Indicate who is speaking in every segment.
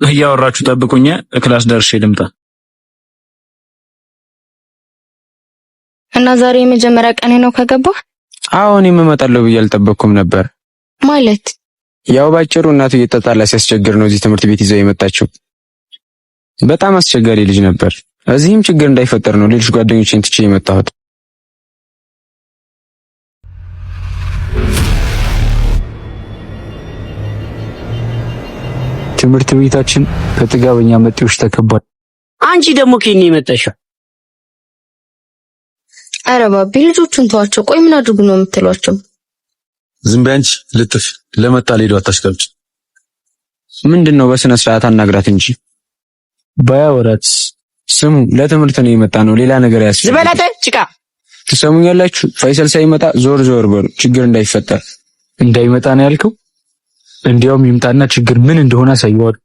Speaker 1: እያወራችሁ ጠብቁኝ፣ ክላስ ደርሼ ልምጣ።
Speaker 2: እና ዛሬ የመጀመሪያ ቀኔ ነው ከገባ?
Speaker 3: አዎ እኔም እመጣለሁ ብዬ አልጠበቅኩም ነበር።
Speaker 2: ማለት
Speaker 3: ያው ባጭሩ እናቱ እየተጣላ ሲያስቸግር ነው እዚህ ትምህርት ቤት ይዘው የመጣችው። በጣም አስቸጋሪ ልጅ ነበር። እዚህም ችግር እንዳይፈጠር ነው ሌሎች ጓደኞቼን ትቼ የመጣሁት። ትምህርት ቤታችን በጥጋበኛ መጤዎች ተከቧል።
Speaker 4: አንቺ ደግሞ ከኔ የመጣሽው?
Speaker 2: ኧረ ባቢ ልጆቹን ተዋቸው። ቆይ ምን አድርጉ ነው የምትሏቸው?
Speaker 1: ዝም በይ አንቺ ልጥፍ። ለመጣ ሌዶ አታሽቀብጭ።
Speaker 3: ምንድነው? በስነ ስርዓት አናግራት እንጂ ባያወራት። ስሙ ለትምህርት ነው የመጣ ነው፣ ሌላ ነገር ያስፈልጋል።
Speaker 4: ዝበላተ ጭቃ
Speaker 3: ትሰሙኛላችሁ? ፋይሰል ሳይመጣ ዞር በሉ፣ ችግር እንዳይፈጠር።
Speaker 1: እንዳይመጣ ነው ያልከው? እንዲያውም ይምጣና ችግር ምን እንደሆነ አሳየዋለሁ።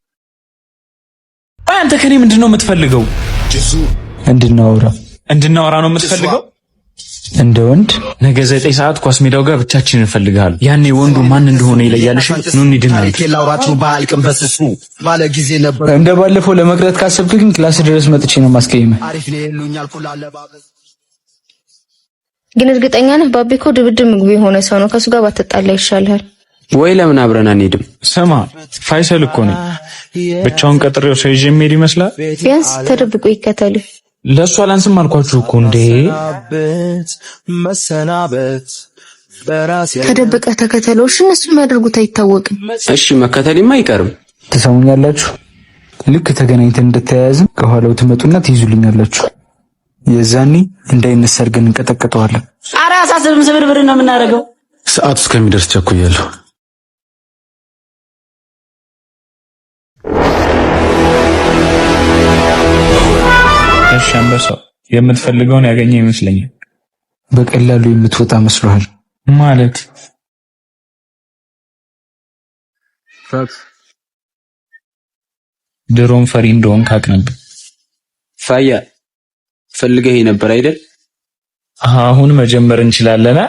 Speaker 1: አንተ ከኔ ምንድነው የምትፈልገው? እንድናወራ ነው የምትፈልገው? እንደ ወንድ ነገ 9 ሰዓት ኳስ ሜዳው ጋር ብቻችንን እንፈልጋለን። ያኔ ወንዱ ማን እንደሆነ ይለያልሽ። ኑ እንሂድናል። እንደ ባለፈው ለመቅረት ካሰብክ ግን ክላስ ድረስ መጥቼ ነው ማስቀየምህ።
Speaker 2: ግን እርግጠኛ ነህ ባቢ እኮ ድብድብ ምግቡ የሆነ ሰው ነው። ከሱ ጋር ባትጣላ ይሻልሃል።
Speaker 3: ወይ ለምን አብረን አንሄድም?
Speaker 1: ስማ ፋይሰል እኮ ነው ብቻውን ቀጥሬው ሰው ይዤ የምሄድ ይመስላል።
Speaker 2: ቢያንስ ተደብቆ ይከተል።
Speaker 1: ለሱ አላንስም አልኳችሁ እኮ እንዴ።
Speaker 2: ተደብቀ ተከተሎሽ እነሱ የሚያደርጉት አይታወቅም።
Speaker 3: እሺ መከተልም አይቀርም።
Speaker 1: ትሰሙኛላችሁ? ልክ ተገናኝተን እንደተያያዝን ከኋላው ትመጡና ትይዙልኛላችሁ። የዛኔ እንዳይነሳ አድርገን እንቀጠቅጠዋለን።
Speaker 4: ኧረ አሳስብም፣ ስብርብር ነው የምናደርገው።
Speaker 1: ሰዓቱ እስከሚደርስ ቸኩያለሁ። እሺ አንበሳው የምትፈልገውን ያገኘ ይመስለኛል። በቀላሉ የምትወጣ መስሎሃል ማለት? ድሮም ፈሪ እንደሆን ካቅ ነበር።
Speaker 3: ፋያ ፈልገህ ነበር አይደል?
Speaker 1: አሁን መጀመር እንችላለን።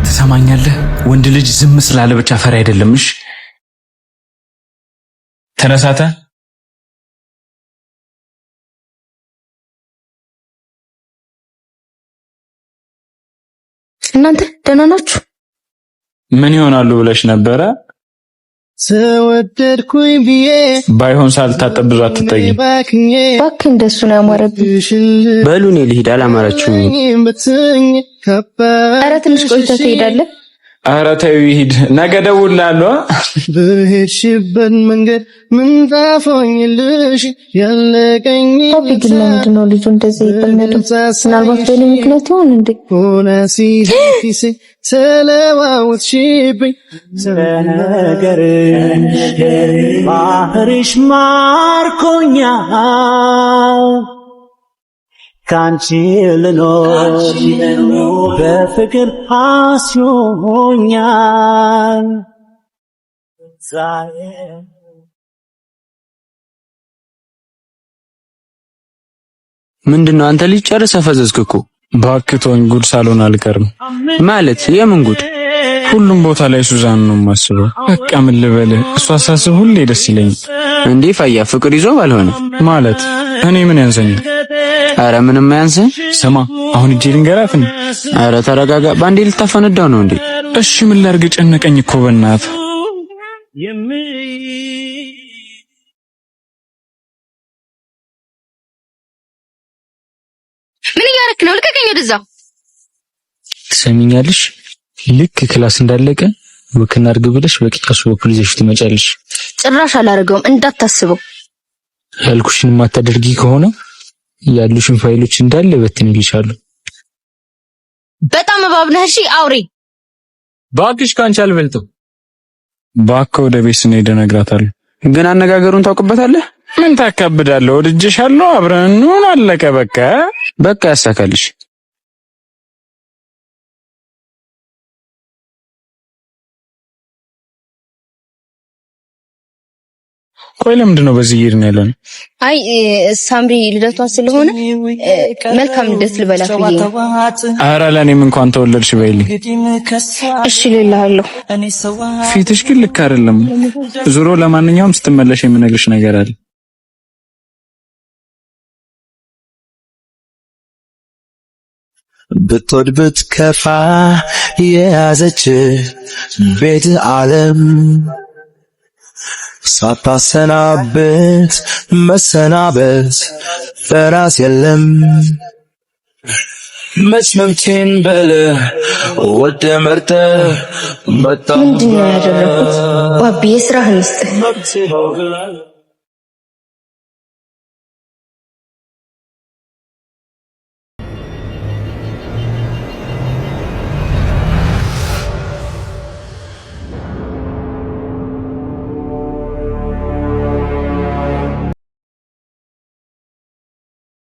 Speaker 1: ትሰማኛለህ? ወንድ ልጅ ዝም ስላለ ብቻ ፈሪ አይደለም። እሺ ተነሳተ።
Speaker 2: እናንተ ደህና ናችሁ?
Speaker 1: ምን ይሆናሉ ብለሽ ነበረ?
Speaker 5: ተወደድኩኝ ብዬ
Speaker 1: ባይሆን ሳልታጠብ ብዙ አትጠይም።
Speaker 2: እባክህ እንደሱ ነው ያማረብህ።
Speaker 3: በሉ እኔ ልሂድ፣ አላማራችሁም።
Speaker 2: ኧረ ትንሽ ቆይተህ ትሄዳለህ።
Speaker 1: ኧረ ተይው ይሂድ፣ ነገ እደውልልሃለሁ።
Speaker 5: በሄድሽበት መንገድ ምን ጣፎኝልሽ ያለቀኝ።
Speaker 2: ባቢ ግን ለምንድን ነው ልጁ እንደዚህ የጠመደው? ምናልባት በእኔ ምክንያት ይሆን እንዴ?
Speaker 5: ሆነ ሲፊሴ ተለዋወጥሽብኝ ስለነገር ባህርሽ ማርኮኛል ካንቺ ልኖር በፍቅር አስዮኛል።
Speaker 3: ምንድነው አንተ ልጅ ጨርሰህ ፈዘዝክ እኮ።
Speaker 1: ባክቶኝ ጉድ ሳልሆን አልቀርም።
Speaker 3: ማለት የምን ጉድ?
Speaker 1: ሁሉም ቦታ ላይ ሱዛን ነው የማስበው። በቃ ምን ልበልህ፣ እሷ ሳስብ ሁሌ ደስ ይለኛል።
Speaker 3: እንዴ ፋያ ፍቅር ይዞ ባልሆነ
Speaker 1: ማለት እኔ ምን ያንሰኛል?
Speaker 3: አረ ምንም አያንሰኝ።
Speaker 1: ስማ አሁን እጄ ልንገራት እንዴ?
Speaker 3: አረ ተረጋጋ፣ ባንዴ ልታፈነዳው ነው እንዴ?
Speaker 1: እሺ ምን ላድርግ? ጨነቀኝ እኮ በእናትህ።
Speaker 2: ምን እያደረክ ነው? ልቀቀኝ ወደዛ።
Speaker 1: ትሰሚኛለሽ? ልክ ክላስ እንዳለቀ ወክና አድርግ ብለሽ በቂቃሱ በኩል ይዘሽ ትመጫለሽ።
Speaker 2: ጭራሽ አላደርገውም እንዳታስበው።
Speaker 1: ያልኩሽን ማታደርጊ ከሆነ ያሉሽን ፋይሎች እንዳለ በትንልሻለሁ።
Speaker 2: በጣም እባብ ነህ። እሺ አውሬ።
Speaker 1: ባክሽ ካንቺ አልበልጥም። ባክ ወደ ቤት ስንሄድ እነግራታለሁ።
Speaker 3: ግን አነጋገሩን ታውቅበታለህ?
Speaker 1: ምን ታካብዳለህ? ወድጄሻለሁ፣ አብረን እንሁን፣ አለቀ
Speaker 3: በቃ ያሳካልሽ።
Speaker 1: ቆይ ለምንድን ነው በዚህ ይሄድን ያለን?
Speaker 2: አይ ሳምሪ ልደቷ ስለሆነ መልካም ልደት ልበላት ብዬ ነው።
Speaker 1: ኧረ ለኔም እንኳን ተወለድሽ በይልኝ።
Speaker 2: እሺ ልልሃለሁ።
Speaker 1: ፊትሽ ግን ልክ አይደለም። ዙሮ ለማንኛውም ስትመለሽ የምነግርሽ ነገር አለ።
Speaker 6: ብትወድ ብትከፋ የያዘች ቤት ዓለም ሳታሰናበት መሰናበት በራስ የለም። መች መምቼን በለ ወደ መርጠ
Speaker 2: ምንድን ነው ያደረኩት? ባቢ የስራህን ስጥ።